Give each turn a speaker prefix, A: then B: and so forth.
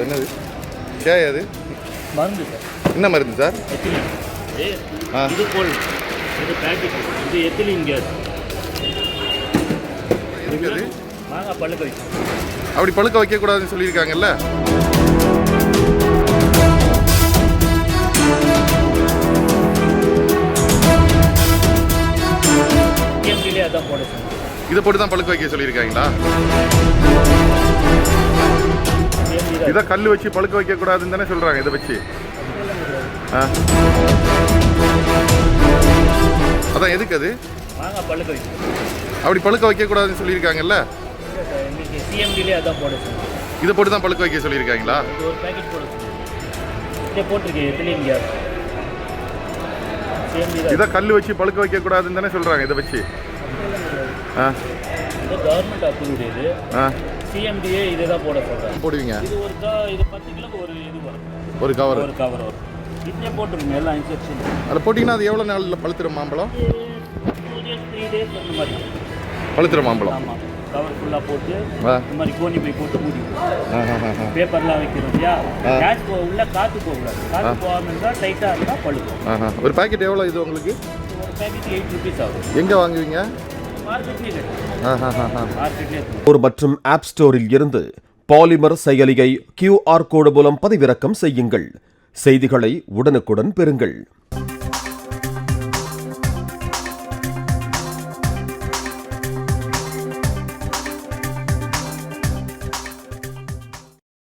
A: என்னது ஷேய் அது
B: மருந்து சார்.
A: என்ன மருந்து சார்?
B: எத்திலின். இது கோல்டு, இது பேக்கெட், இது எத்திலின் கேஸ்.
A: இருக்குது
B: மாங்காய் பழுக்க வைக்கும்.
A: அப்படி பழுக்க வைக்கக்கூடாதுன்னு சொல்லியிருக்காங்கல்ல.
B: டிஎம்டிலே அதான் போட சொன்னாங்க.
A: இதை போட்டு தான் பழுக்க வைக்க சொல்லியிருக்காங்களா? இதை கல் வச்சு பழுக்க வைக்கக்கூடாதுன்னு தானே சொல்கிறாங்க இதை வச்சு. அதான் எதுக்கு அது?
B: மாங்காய் பழுக்க வைக்கும்.
A: அப்படி பழுக்க வைக்கக்கூடாதுன்னு சொல்லியிருக்காங்கல்ல.
B: இன்னைக்கு சிஎம்டிலே அதான் போட சொன்னாங்க.
A: இதை போட்டு தான் பழுக்க வைக்க சொல்லியிருக்காங்களா?
B: ஒரு பேக்கெட் போட சொன்னாங்க. இதை போட்டிருக்கேன் எத்திலின் கேஸ்.
A: இதை கல் வச்சு பழுக்க வைக்கக்கூடாதுன்னு தானே சொல்கிறாங்க இதை வச்சு.
B: இது கவர்மெண்ட் அப்ரூவ்டு. இது சிஎம்டிஏ இதை தான் போட சொல்கிறாங்க.
A: போடுவீங்க.
B: இது ஒரு இது 10 கிலோ ஒரு இது வரும்.
A: ஒரு கவர்
B: வரும். இதுலேயே போட்டுருங்க எல்லாம் இன்ஸ்ட்ரக்ஷன்.
A: அதில் போட்டிங்கன்னா அது எவ்வளோ நாளில் பழுத்துற மாம்பழம்?
B: 2 days 3 days அந்த மாதிரி
A: பழுத்துற மாம்பழம்.
B: ஆமாம். கவர் ஃபுல்லாக போட்டு இந்த மாதிரி கோணி போய் போட்டு மூடிடும். பேப்பர்லாம் வைக்கிறோம் இல்லையா? கேஸ் உள்ள காற்று போகக்கூடாது. காற்று போகாமல் இருந்தால் டைட்டாக இருந்தால் பழுக்கும்.
A: ஒரு பேக்கெட் எவ்வளோ இது உங்களுக்கு?
B: ஒரு பேக்கெட் 8 rupees ஆகும்.
A: எங்கே வாங்குவீங்க?
B: மார்க்கெட்லேயே
C: மற்றும் ஆப் ஸ்டோரில் இருந்து பாலிமர் செயலியை QR கோடு மூலம் பதிவிறக்கம் செய்யுங்கள். செய்திகளை உடனுக்குடன் பெறுங்கள்.